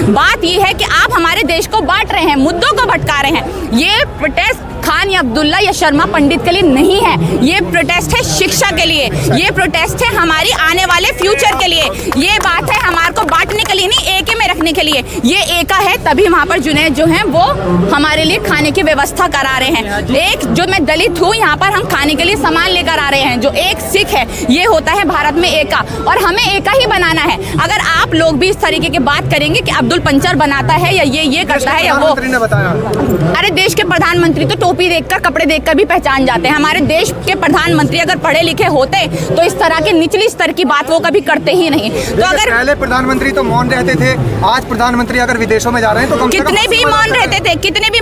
बात ये है कि आप हमारे देश को बांट रहे हैं, मुद्दों को भटका रहे हैं। ये प्रोटेस्ट खान या अब्दुल्ला या शर्मा पंडित के लिए नहीं है, ये प्रोटेस्ट है शिक्षा के लिए, ये प्रोटेस्ट है हमारी आने वाले फ्यूचर के लिए, ये बात है हमारे को बांटने के लिए नहीं, एके में रखने के लिए। ये एका है तभी वहाँ पर जुनैद जो हैं वो हमारे लिए खाने की व्यवस्था करा रहे हैं। एक जो मैं दलित हूँ, यहाँ पर हम खाने के लिए सामान लेकर आ रहे हैं। जो एक सिख है, ये होता है भारत में एका, और हमें एका ही बनाना है। अगर आप लोग भी इस तरीके की बात करेंगे कि अब्दुल पंचर बनाता है या ये करता है या वो, अरे देश के प्रधानमंत्री तो टोपी देखकर, कपड़े देखकर भी पहचान जाते हैं। हमारे देश के प्रधानमंत्री अगर पढ़े लिखे होते तो इस तरह के निचली स्तर की बात वो कभी करते ही नहीं। तो अगर पहले प्रधानमंत्री तो मौन रहते थे, आज प्रधानमंत्री अगर विदेशों में जा रहे हैं तो कितने भी मौन रहते थे, कितने भी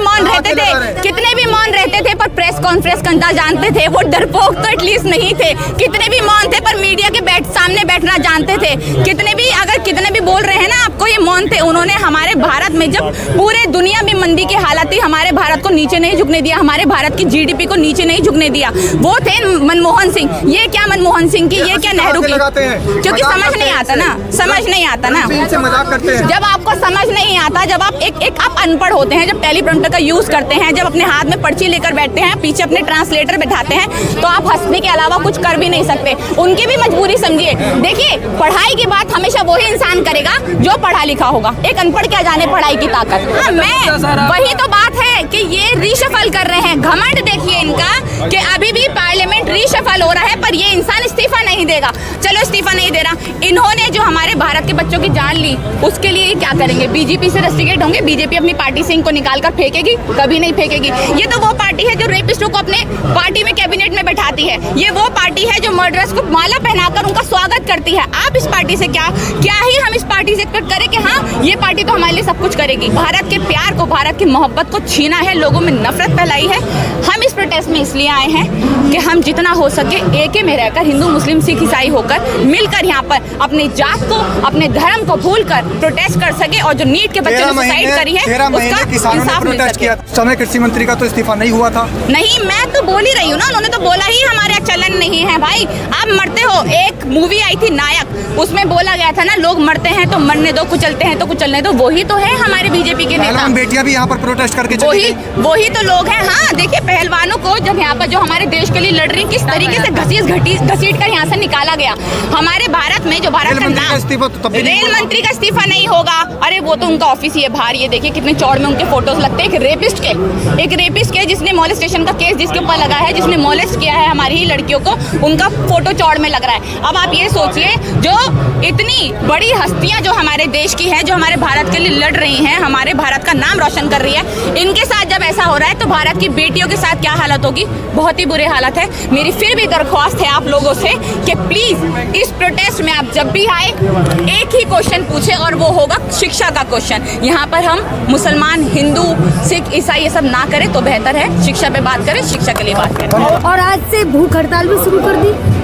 मौन रहते थे, पर प्रेस कॉन्फ्रेंस करना जानते थे। वो डरपोक तो एटलीस्ट नहीं थे, कितने भी मौन थे पर मीडिया के सामने बैठना जानते थे। कितने भी बोल रहे हैं ना, आपको ये मौन थे। उन्होंने हमारे भारत में जब पूरे दुनिया में मंदी की हालत थी, हमारे भारत को नीचे नहीं झुकने दिया, हमारे भारत की जीडीपी को नीचे नहीं झुकने दिया। वो थे मनमोहन सिंह। ये क्या मनमोहन सिंह की, ये क्या नेहरू की, क्योंकि समझ नहीं आता ना, मजाक करते हैं। जब आपको समझ नहीं आता, जब आप एक आप अनपढ़ होते हैं, जब टेलीप्रॉम्प्टर का यूज करते हैं, जब अपने हाथ में पर्ची लेकर बैठते हैं, पीछे अपने ट्रांसलेटर बैठाते हैं, तो आप हंसने के अलावा कुछ कर भी नहीं सकते। उनकी भी मजबूरी समझिए। देखिए, पढ़ाई की बात हमेशा वही इंसान करेगा जो पढ़ा लिखा होगा। एक अनपढ़ क्या जाने पढ़ाई की ताकत। वही तो बात है कि ये रीशफल कर रहे हैं। घमंड देखिए इनका कि अभी भी पार्लियामेंट रीशफल हो रहा है, पर ये इंसान इस्तीफा नहीं देगा। चलो इस्तीफा नहीं दे रहा, इन्होंने जो हमारे भारत के बच्चों की जान ली, उसके लिए क्या करेंगे? बीजेपी से रस्टिकेट होंगे? बीजेपी अपनी पार्टी से इनको निकाल कर फेंकेगी? कभी नहीं फेंकेगी। ये तो वो पार्टी है जो रेपिस्टों को अपने पार्टी में कैबिनेट में बैठाती है। ये वो पार्टी है जो मर्डरर्स को माला पहनाकर उनका स्वागत करती है। आप इस पार्टी से क्या ही हम इस पार्टी से एक्सपेक्ट करें कि हाँ, ये पार्टी तो हमारे लिए सब कुछ करेगी। भारत के प्यार को, भारत की मोहब्बत को छीना है, लोगों में नफरत फैलाई है। हम इस प्रोटेस्ट में इसलिए आए हैं कि हम जितना हो सके एके में रहकर, हिंदू मुस्लिम सिख ईसाई होकर मिलकर यहाँ पर अपनी जात को, अपने धर्म को भूलकर प्रोटेस्ट कर सके, और जो नीट के बच्चे ने सुसाइड करी है उसका इंसाफ मिल सके। समय कृषि मंत्री का तो इस्तीफा नहीं हुआ था। नहीं, मैं तो बोल ही रही हूँ ना, उन्होंने तो बोला ही हमारे चलन नहीं है। भाई आप मरते हो। एक मूवी आई थी नायक, उसमें बोला गया था ना, लोग मरते हैं तो मरने दो, कुचलते हैं तो कुचलने दो। वही तो है हमारे बीजेपी के नेता। बेटियां भी यहाँ पर प्रोटेस्ट करके वही तो लोग हैं। हाँ, देखिए, पहलवानों को जब यहाँ पर जो हमारे देश के लिए लड़ रही, किस तरीके से घसीट कर यहाँ से निकाला गया। हमारे भारत में जो भारत का नाम, रेल मंत्री का इस्तीफा नहीं होगा। अरे वो तो उनका ऑफिस ही है बाहर। ये देखिए कितने चौड़ में उनके फोटोज लगते हैं। एक रेपिस्ट के जिसने मोलेस्टेशन का केस जिसके ऊपर लगा है, जिसने मोलेस्ट किया है हमारी ही लड़कियों को, उनका फोटो चौड़ में लग रहा है। अब आप ये सोचिए, जो इतनी बड़ी हस्तियां जो हमारे देश की हैं, जो हमारे भारत के लिए लड़ रही हैं, हमारे भारत का नाम रोशन कर रही है, इनके साथ जब ऐसा हो रहा है तो भारत की बेटियों के साथ क्या हालत होगी? बहुत ही बुरी हालत है। मेरी फिर भी दरख्वास्त है आप लोगों से कि प्लीज इस प्रोटेस्ट में आप जब भी आए, एक ही क्वेश्चन पूछे, और वो होगा शिक्षा का क्वेश्चन। यहाँ पर हम मुसलमान, हिंदू, सिख, ईसाई ये सब ना करें तो बेहतर है। शिक्षा पे बात करें, शिक्षा के लिए बात करें। और आज से भूख हड़ताल भी शुरू कर दी।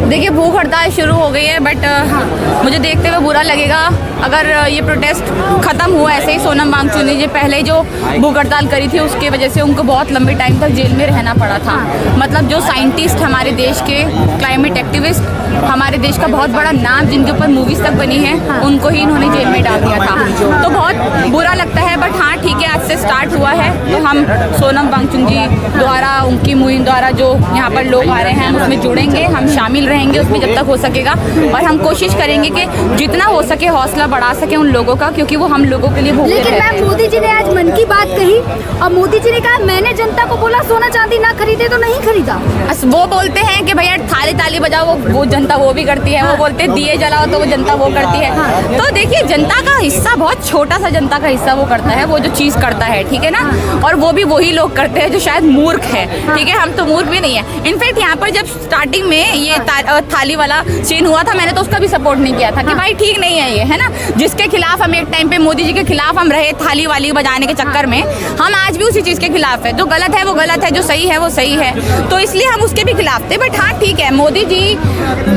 देखिए, भूख हड़ताल शुरू हो गई है, बट मुझे देखते हुए बुरा लगेगा अगर ये प्रोटेस्ट ख़त्म हुआ ऐसे ही। सोनम वांगचुक जी पहले जो भूख हड़ताल करी थी, उसके वजह से उनको बहुत लंबे टाइम तक जेल में रहना पड़ा था। मतलब जो साइंटिस्ट हमारे देश के, क्लाइमेट एक्टिविस्ट, हमारे देश का बहुत बड़ा नाम, जिनके ऊपर मूवीज़ तक बनी है, उनको ही इन्होंने जेल में डाल दिया था। तो बहुत बुरा लगता है, बट हाँ ठीक है, आज से स्टार्ट हुआ है। तो हम सोनम वांगचुक जी द्वारा, उनकी मुहिम द्वारा जो यहाँ पर लोग आ रहे हैं, हम उसमें जुड़ेंगे, हम शामिल रहेंगे उसमें जब तक हो सकेगा। और हम कोशिश करेंगे कि जितना हो सके हौसला बढ़ा सके उन लोगों का, क्योंकि वो हम लोगों के लिए भूखे हैं। लेकिन मैम, मोदी जी ने आज मन की बात कही और मोदी जी ने कहा, मैंने जनता को बोला सोना चांदी ना खरीदे तो नहीं खरीदा। वो बोलते हैं कि भैया ताली बजाओ, वो जनता वो भी करती है। वो बोलते हैं दिए जलाओ, तो वो जनता वो करती है। तो देखिए, जनता का हिस्सा बहुत छोटा सा जनता का हिस्सा वो करता है, वो जो चीज़ करता है, ठीक है ना। और वो भी वही लोग करते हैं जो शायद मूर्ख है, ठीक है। हम तो मूर्ख भी नहीं है। इनफैक्ट यहाँ पर जब स्टार्टिंग में ये थाली वाला सीन हुआ था, मैंने तो उसका भी सपोर्ट नहीं किया था कि भाई ठीक नहीं है ये, है ना। जिसके खिलाफ हम एक टाइम पे, मोदी जी के खिलाफ हम रहे थाली वाली बजाने के चक्कर में, हम आज भी उसी चीज़ के खिलाफ है। जो गलत है वो गलत है, जो सही है वो सही है, तो इसलिए हम उसके भी खिलाफ थे। बट हाँ ठीक है, मोदी जी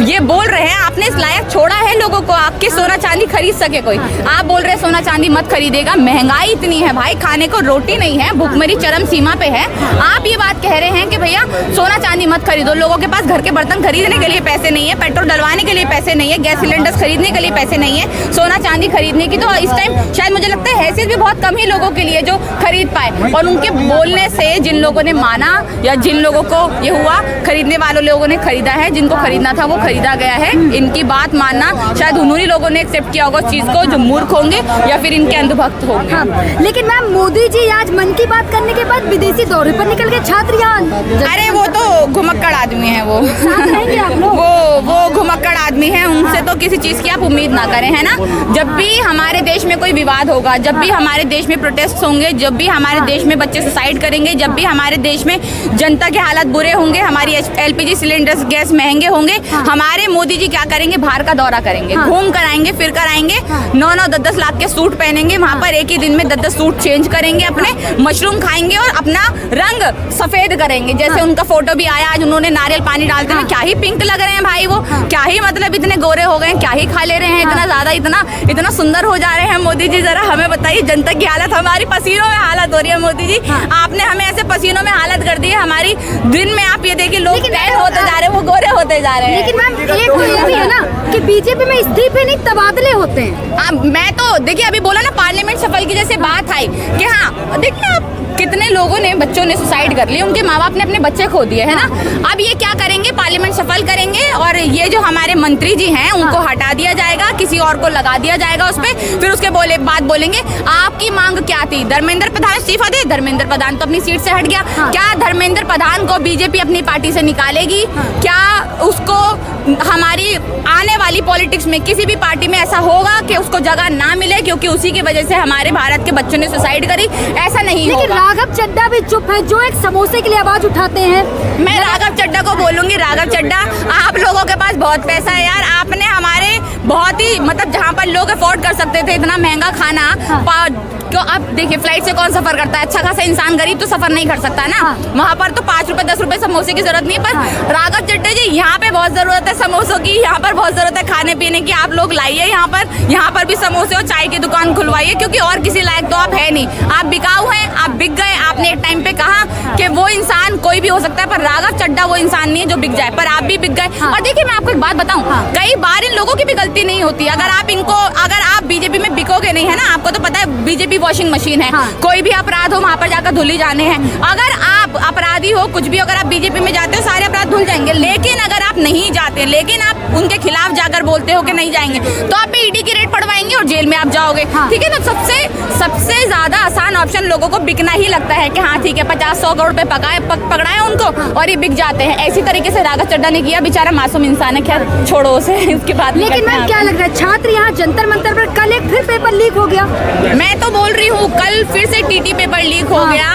ये बोल रहे हैं आपने इस लायक छोड़ा है लोगों को आपके सोना चांदी खरीद सके कोई। आप बोल रहे हैं सोना चांदी मत खरीदेगा, महंगाई इतनी है भाई, खाने को रोटी नहीं है, भूखमरी चरम सीमा पे है। आप ये बात कह रहे हैं कि भैया सोना चांदी मत खरीदो, लोगों के पास घर के बर्तन खरीदने के लिए पैसे नहीं है, पेट्रोल डलवाने के लिए पैसे नहीं है, गैस सिलेंडर्स खरीदने के लिए पैसे नहीं है, सोना चांदी खरीदने की तो इस टाइम शायद मुझे लगता है हैसियत भी बहुत कम ही लोगों के लिए जो खरीद पाए। और उनके बोलने से जिन लोगों ने माना या जिन लोगों को ये हुआ, खरीदने वालों लोगों ने खरीदा है, जिनको खरीदना था वो खरीदा गया है। इनकी बात मानना शायद उन्हीं लोगों ने एक्सेप्ट किया होगा उस चीज को जो मूर्ख होंगे या फिर इनके अंधभक्त होंगे। हाँ, लेकिन मैम मोदी जी आज मन की बात करने के बाद विदेशी दौरे पर निकल गए छात्र यहाँ। अरे वो तो घुमक्कड़ आदमी है, वो घुमक्कड़ आदमी है, उनसे तो किसी चीज की आप उम्मीद ना करें, है ना। जब भी हमारे देश में कोई विवाद होगा, जब भी हमारे देश में प्रोटेस्ट होंगे, जब भी हमारे देश में बच्चे सुसाइड करेंगे, जब भी हमारे देश में जनता के हालात बुरे होंगे, हमारी LPG सिलेंडर्स गैस महंगे होंगे, हमारे मोदी जी क्या करेंगे, बाहर का दौरा करेंगे, घूम कर आएंगे, फिर कर आएंगे, 9-9, 10-10 लाख के सूट पहनेंगे, वहाँ पर एक ही दिन में 10-10 सूट चेंज करेंगे, अपने मशरूम खाएंगे और अपना रंग सफेद करेंगे। जैसे उनका फोटो भी आया आज, उन्होंने नारियल पानी डालते हुए क्या ही पिंक लग रहे हैं भाई, वो क्या ही मतलब इतने गोरे हो गए, क्या ही खा ले रहे हैं, इतना ज्यादा इतना सुंदर हो जा रहे हैं। मोदी जी जरा हमें बताइए, जनता की हालत, हमारी पसीनों में हालत हो रही है। मोदी जी आपने हमें ऐसे पसीनों में हालत कर दी है हमारी, दिन में आप ये देखिए लोग टैन होते जा रहे हैं, वो गोरे होते जा रहे हैं। लेकिन मैम एक तो ये भी है ना कि बीजेपी में इस्तीफे नहीं तबादले होते हैं। मैं तो देखिए अभी बोला ना पार्लियामेंट सफल की जैसे बात आई कि हाँ देखिए आप कितने लोगों ने, बच्चों ने सुसाइड कर लिया, उनके माँ बाप ने अपने बच्चे खो दिए, है ना। अब ये क्या करेंगे, पार्लियामेंट सफल करेंगे और ये जो हमारे मंत्री जी हैं उनको हटा दिया जाएगा, किसी और को लगा दिया जाएगा उस पे, फिर उसके बात बोलेंगे आपकी मांग क्या थी, धर्मेंद्र प्रधान इस्तीफा दे। धर्मेंद्र प्रधान तो अपनी सीट से हट गया, क्या धर्मेंद्र प्रधान को बीजेपी अपनी पार्टी से निकालेगी? क्या उसको हमारी आने वाली पॉलिटिक्स में किसी भी पार्टी में ऐसा होगा कि उसको जगह ना मिले क्योंकि उसी की वजह से हमारे भारत के बच्चों ने सुसाइड करी? ऐसा नहीं होगा। लेकिन राघव चड्ढा भी चुप है, जो एक समोसे के लिए आवाज उठाते हैं। मैं राघव चड्ढा को बोलूंगी, राघव चड्ढा आप लोगों के पास बहुत पैसा है यार, आपने हमारे बहुत ही मतलब जहाँ पर लोग अफोर्ड कर सकते थे इतना महंगा खाना, क्यों आप देखिए फ्लाइट से कौन सफर करता है, अच्छा खासा इंसान गरीब तो सफर नहीं कर सकता ना। वहाँ पर तो 5 रुपए 10 रुपए समोसे की जरूरत नहीं है, पर राघव चड्ढा जी यहाँ पे बहुत जरूरत है समोसों की, यहाँ पर बहुत जरूरत है खाने पीने की, आप लोग लाइए यहाँ पर भी समोसे और चाय की दुकान खुलवाइए, क्योंकि और किसी लायक तो आप है नहीं, आप बिकाऊ हैं, आप बिक गए। आपने एक टाइम पे कहा कि वो इंसान कोई भी हो सकता है, पर राघव चड्ढा वो इंसान नहीं है जो बिक जाए, पर आप भी बिक गए। और देखिए मैं आपको एक बात बताऊं, कई बार इन लोगों की भी गलती नहीं होती। अगर आप बीजेपी में बिकोगे नहीं, है ना, आपको तो पता है बीजेपी वॉशिंग मशीन है, कोई भी अपराध हो वहाँ पर जाकर धुल ही जाने हैं। अगर आप अपराधी हो कुछ भी, अगर आप बीजेपी में जाते हो सारे अपराध धुल जाएंगे, लेकिन अगर आप नहीं जाते, लेकिन आप उनके खिलाफ जाकर बोलते हो कि नहीं जाएंगे, तो आप पे ईडी की रेड पड़वाएंगे और जेल में आप जाओगे। ठीक है ना, सबसे ज्यादा आसान ऑप्शन लोगों को बिकना ही लगता है कि हाँ ठीक है 50-100 करोड़ पे पकड़ाए उनको और ये बिक जाते हैं। ऐसी तरीके से राघव चड्ढा ने किया, बेचारा मासूम इंसान है, खैर छोड़ो उसे, इसके बाद। लेकिन मैम क्या लग रहा है, छात्र यहाँ जंतर मंतर पर कल एक फिर पेपर लीक हो गया। मैं तो बोल रही हूँ कल फिर से टीटी पेपर लीक हो गया,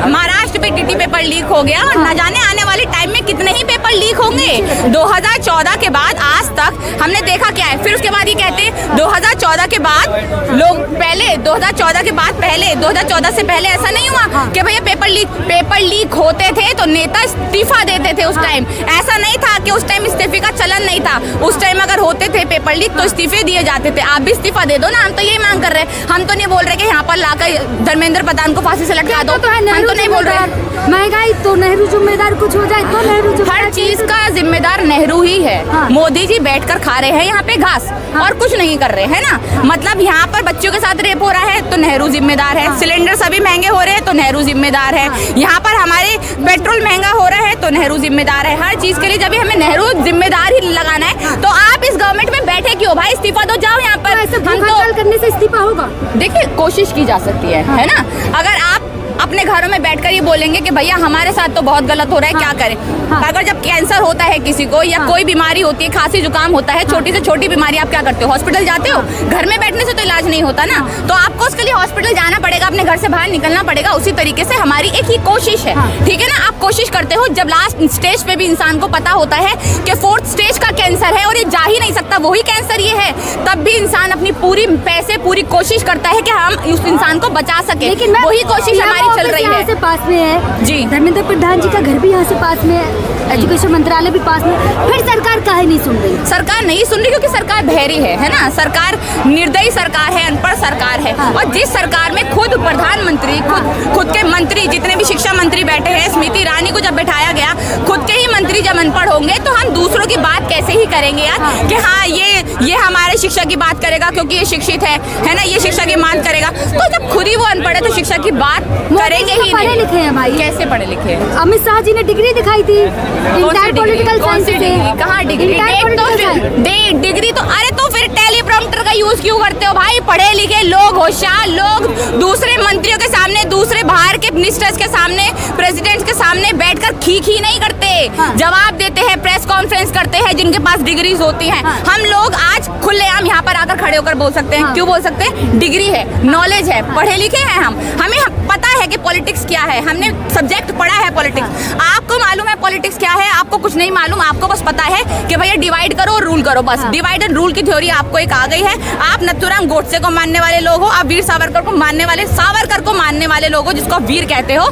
महाराष्ट्र में टीटी पेपर लीक हो गया, और न जाने आने वाले टाइम में कितने ही पेपर लीक होंगे। 2014 के बाद आज तक हमने देखा क्या है, फिर उसके बाद ये कहते हैं 2014 के बाद लोग पहले 2014 के बाद पहले 2014 से पहले ऐसा नहीं हुआ कि भैया पेपर लीक होते थे तो नेता इस्तीफा देते थे। उस टाइम ऐसा नहीं था कि उस टाइम इस्तीफे का चलन नहीं था, उस टाइम अगर होते थे पेपर लीक तो इस्तीफे दिए जाते थे। आप भी इस्तीफा दे दो ना, हम तो यही मांग कर रहे हैं, हम तो नहीं बोल रहे कि यहाँ पर लाकर धर्मेंद्र प्रधान को फांसी से लटका दो, हम तो नहीं बोल रहे। महंगाई तो नेहरू जिम्मेदार, कुछ हो जाए तो नेहरू जिम्मेदार, हर चीज का जिम्मेदार नेहरू ही है। मोदी जी बैठकर खा रहे हैं यहाँ पे घास और कुछ नहीं कर रहे हैं ना, मतलब यहाँ पर बच्चों के साथ रेप हो रहा है तो नेहरू जिम्मेदार है, सिलेंडर सभी महंगे हो रहे हैं तो नेहरू जिम्मेदार है, यहाँ पर हमारे पेट्रोल महंगा हो रहा है तो नेहरू जिम्मेदार है। हर चीज के लिए जब हमें नेहरू जिम्मेदार ही लगाना है तो आप इस गवर्नमेंट में बैठे क्यों भाई, इस्तीफा दो, जाओ यहाँ पर। हम तो करने से इस्तीफा होगा, देखिए कोशिश की जा सकती है ना। अगर आप अपने घरों में बैठकर ये बोलेंगे कि भैया हमारे साथ तो बहुत गलत हो रहा है, क्या करें। अगर जब कैंसर होता है किसी को या कोई बीमारी होती है, खांसी जुकाम होता है, छोटी से छोटी बीमारी, आप क्या करते हो, हॉस्पिटल जाते हो। घर में बैठने से तो इलाज नहीं होता ना, तो आपको उसके लिए हॉस्पिटल जाना पड़ेगा, अपने घर से बाहर निकलना पड़ेगा। उसी तरीके से हमारी एक ही कोशिश है, ठीक है ना। आप कोशिश करते हो, जब लास्ट स्टेज पे भी इंसान को पता होता है कि 4th स्टेज का कैंसर है और ये जा ही नहीं सकता, वही कैंसर ये है, तब भी इंसान अपनी पूरी कोशिश करता है कि हम उस इंसान को बचा सके। लेकिन वही कोशिश हमारी चल रही यहाँ से है। पास में है जी। धर्मेंद्र प्रधान जी का घर भी यहाँ से पास में है, एजुकेशन मंत्रालय भी पास में, फिर सरकार काहे नहीं सुन रही? सरकार नहीं सुन रही क्योंकि सरकार बहरी है ना। सरकार निर्दयी सरकार है, अनपढ़ सरकार है। हाँ। और जिस सरकार में खुद प्रधानमंत्री, खुद के मंत्री, जितने भी शिक्षा मंत्री बैठे हैं, स्मृति ईरानी को जब बैठाया गया, खुद के ही मंत्री जब अनपढ़ होंगे तो हम दूसरों की बात कैसे ही करेंगे यार। हाँ। कि हाँ ये हमारे शिक्षा की बात करेगा क्योंकि ये शिक्षित है ना, ये शिक्षा की मांग करेगा। तो जब खुद ही वो अनपढ़ है तो शिक्षा की बात करेंगे ही पढ़े नहीं। लिखे हैं भाई, कैसे पढ़े लिखे हैं? अमित शाह जी ने डिग्री दिखाई थी इंटर पॉलिटिकल कौन साइंस सी से। डिग्री? कहाँ डिग्री? डिग्री तो अरे तो फिर टेलीप्रॉम्प्टर का यूज क्यों करते हो भाई? पढ़े लिखे लोग, होशियार लोग दूसरे मंत्रियों के सामने, दूसरे बाहर के मिनिस्टर्स के सामने, प्रेसिडेंट्स के सामने बैठकर खी नहीं करते। हाँ। जवाब देते हैं, प्रेस कॉन्फ्रेंस करते हैं जिनके पास डिग्रीज होती हैं। हाँ। हम लोग आज खुलेआम यहाँ पर आकर खड़े होकर बोल सकते हैं। हाँ। क्यों बोल सकते हैं? डिग्री है, नॉलेज है, पढ़े लिखे हैं हम। हमें पता है कि पॉलिटिक्स क्या है, हमने सब्जेक्ट पढ़ा है पॉलिटिक्स। आपको मालूम है पॉलिटिक्स क्या है? आपको कुछ नहीं मालूम। आपको बस पता है कि भैया डिवाइड करो और रूल करो, बस। डिवाइड एंड रूल की थ्योरी आपको एक आ गई है। आप नथुराम गोडसे को मानने वाले लोग हो, आप वीर सावरकर को मानने वाले लोग हो, जिसको वीर कहते हो,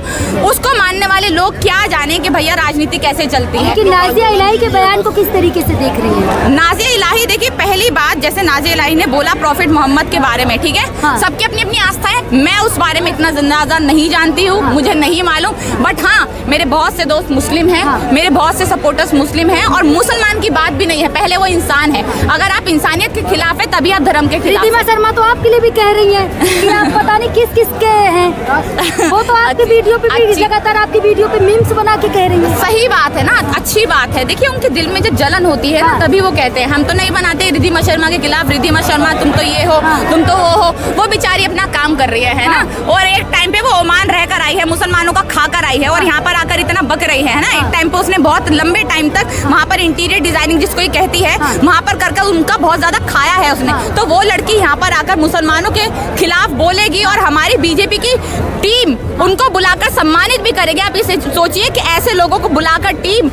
उसको मानने वाले लोग क्या जाने कि भैया राजनीति कैसे चलती है। लेकिन नाजिया इलाही के बयान को किस तरीके से देख रही है? नाजिया इलाही देखिए, पहली बात जैसे नाजिया इलाही ने बोला प्रॉफिट मोहम्मद के बारे में, ठीक है। हाँ। सबकी अपनी अपनी आस्था है, मैं उस बारे में इतना ज्यादा नहीं जानती हूँ। हाँ। मुझे नहीं मालूम। बट हाँ, मेरे बहुत से दोस्त मुस्लिम हैं। हाँ। मेरे बहुत से सपोर्टर्स मुस्लिम हैं। और मुसलमान की बात भी नहीं है, पहले वो इंसान है। अगर आप इंसानियत के खिलाफ है तभी आप धर्म के खिलाफ रिद्धिमा हैं। शर्मा तो आपके लिए भी कह रही है कि आप पता नहीं किस किस के हैं। वो तो आपकी वीडियो पे भी अच्छी- लगातार आपकी वीडियो पे मीम्स बना के कह रही है। सही बात है ना, अच्छी बात है। देखिए उनके दिल में जब जलन होती है ना, हाँ। तभी वो कहते हैं। हम तो नहीं बनाते रिद्धिमा शर्मा के खिलाफ, रिद्धिमा शर्मा तुम तो ये हो, हाँ। तुम तो वो हो। वो बेचारी अपना काम कर रही है ना। और एक टाइम पे वो ओमान रहकर आई है, मुसलमानों का खाकर आई है और यहाँ पर आकर इतना बक रही है ना। एक टाइम पे उसने बहुत लंबे टाइम तक वहाँ पर इंटीरियर डिजाइनिंग जिसको ये कहती है, वहाँ पर कर उनका बहुत ज्यादा खाया है उसने। तो वो लड़की यहाँ पर आकर मुसलमानों के खिलाफ बोलेगी और हमारी बीजेपी की टीम उनको बुलाकर सम्मानित भी करेगी। आप इसे सोचिए कि ऐसे लोगों को बुलाकर टीम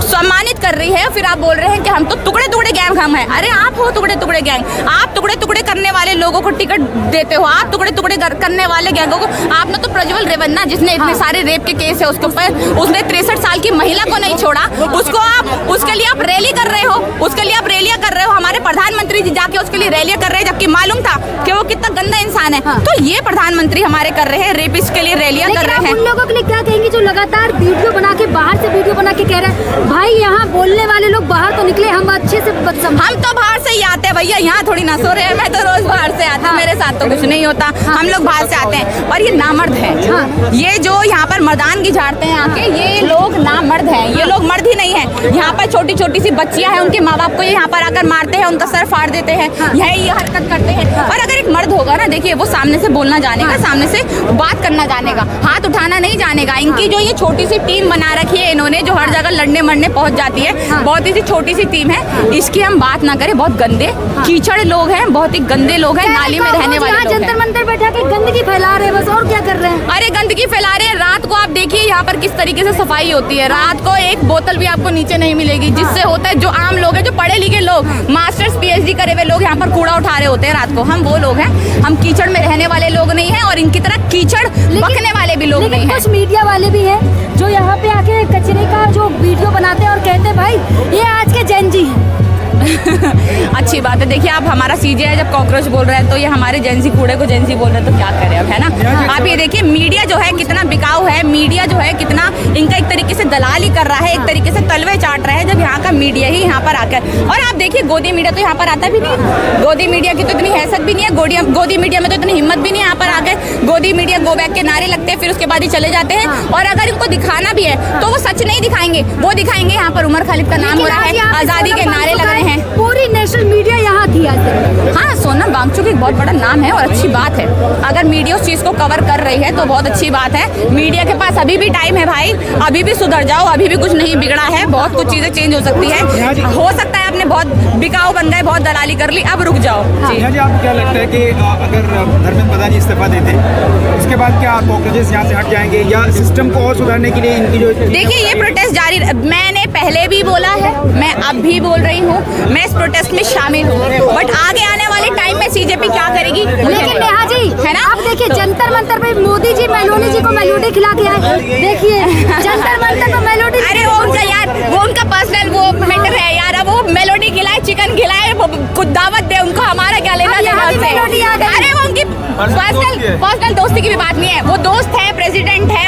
सम्मानित कर रही है, फिर आप बोल रहे हैं कि हम तो टुकड़े टुकड़े गैंग हम हैं। अरे आप हो टुकड़े टुकड़े गैंग। आप टुकड़े टुकड़े करने वाले लोगों को टिकट देते हो, आप टुकड़े टुकड़े करने वाले गैंगों को। आपने तो प्रज्वल रेवन्ना जिसने इतने सारे रेप के केस है उसके ऊपर, उसने 63 साल की महिला को नहीं छोड़ा, उसको आप उसके लिए आप रैली कर रहे हो, उसके लिए आप रैलियां कर रहे हो। हमारे प्रधानमंत्री जी जाके उसके लिए रैलियां कर रहे हैं, जबकि मालूम था कि वो कितना गंदा इंसान है। तो ये प्रधानमंत्री हमारे कर रहे हैं, रेपिस्ट के लिए रैलियां कर रहे हैं। उन लोगों के लिए क्या कहेंगे जो लगातार वीडियो बना के बाहर से वीडियो बना के कह रहे हैं भाई यहाँ बोलने वाले लोग बाहर तो निकले, हम अच्छे से हम तो बाहर से ही आते हैं भैया, यहाँ थोड़ी ना सो रहे हैं। मैं तो रोज बाहर से आता हूँ, मेरे साथ तो कुछ नहीं होता। हम लोग बाहर से आते हैं। और ये नामर्द है, ये जो यहाँ पर मर्दानगी झाड़ते हैं आके, ये लोग नामर्द हैं। ये लोग मर्द ही नहीं है। यहाँ पर छोटी छोटी सी बच्चियां हैं, उनके माँ बाप को ये यहाँ पर आकर मारते हैं, उनका सर फाड़ देते हैं, यही ये हरकत करते हैं। और अगर एक मर्द होगा ना, देखिए वो सामने से बोलना जानेगा, सामने से बात करना जानेगा, हाथ उठाना नहीं जानेगा। इनकी जो ये छोटी सी टीम बना रखी है इन्होंने, जो हर जगह लड़ने मरने पहुंच जाती है, बहुत ही छोटी सी टीम है, इसकी हम बात ना करें। बहुत गंदे कीचड़ लोग हैं, बहुत ही गंदे लोग हैं, नाली में रहने वाले लोग हैं। जंतर मंतर बैठा के गंदगी फैला रहे हैं बस, और क्या कर रहे हैं? अरे गंदगी फैला रहे हैं। रात को आप देखिए यहाँ पर किस तरीके से सफाई होती है। रात को एक बोतल भी आपको नीचे नहीं मिलेगी, जिससे होता है जो आम लोग हैं, जो पढ़े लिखे लोग, मास्टर्स पीएचडी करे हुए लोग यहाँ पर कूड़ा उठा रहे होते हैं रात को। हम वो लोग हैं, हम कीचड़ में रहने वाले लोग नहीं हैं और इनकी तरह कीचड़ बकने वाले भी लोग नहीं हैं। कुछ मीडिया वाले भी हैं जो यहाँ पे आके कचरे का जो वीडियो बनाते हैं और कहते हैं भाई ये आज के जेन जी हैं। अच्छी बात है। देखिए आप हमारा सीजे जब कॉकरोच बोल रहा है तो ये हमारे जेंसी कूड़े को जेंसी बोल रहे हैं, तो क्या करें अब, है ना। आप ये देखिए मीडिया जो है कितना बिकाऊ है, मीडिया जो है कितना इनका एक तरीके से दलाली कर रहा है, एक तरीके से तलवे चाट रहा है, जब यहाँ का मीडिया ही यहाँ पर आकर। और आप देखिए गोदी मीडिया तो यहाँ पर आता भी नहीं, गोदी मीडिया की तो इतनी हैसियत भी नहीं है, गोदी मीडिया में तो इतनी हिम्मत भी नहीं है यहाँ पर आके गोदी मीडिया गो बैक के नारे लगते हैं, फिर उसके बाद ही चले जाते हैं। और अगर इनको दिखाना भी है तो वो सच नहीं दिखाएंगे, वो दिखाएंगे यहाँ पर उमर खालिद का नाम हो रहा है, आज़ादी के नारे लग रहे हैं। पूरी नेशनल मीडिया यहाँ थी आज तक। हाँ, सोनम वांगचुक एक बहुत बड़ा नाम है और अच्छी बात है। अगर मीडिया उस चीज़ को कवर कर रही है तो बहुत अच्छी बात है। मीडिया के पास अभी भी टाइम है भाई, अभी भी सुधर जाओ, अभी भी कुछ नहीं बिगड़ा है, बहुत कुछ चीज़ें चेंज हो सकती है। हो सकता है आपने बहुत बिकाऊ बन गए, बहुत दलाली कर ली, अब रुक जाओ। जी आपको क्या लगता है कि अगर धर्मेंद्र प्रधान इस्तीफा देते उसके बाद क्या कॉकरोचेस यहाँ से हट जाएंगे, या सिस्टम को और सुधारने के लिए इनकी जो देखिए ये प्रोटेस्ट जारी, मैंने पहले भी बोला है, मैं अब भी बोल रही हूँ, मैं इस प्रोटेस्ट में शामिल हूँ। बट आगे आने वाले टाइम में सीजेपी क्या करेगी, लेकिन नेहा जी है ना, आप देखिए जंतर मंतर भाई मोदी जी मेलोडी जी को मेलोडी खिला के आए, देखिए जंतर मंतर पर मेलोडी। अरे वो उनका यार, वो उनका पर्सनल वो मैटर है यार। अब वो मेलोडी खिलाए, चिकन खिलाए, वो कुछ दावत दे, उनको हमारा क्या लेना अब यहाँ देना भी मेलोडी आ उससे। गई। अरे वो उनकी पर्सनल दोस्ती की भी बात नहीं है, वो दोस्त है, प्रेसिडेंट है,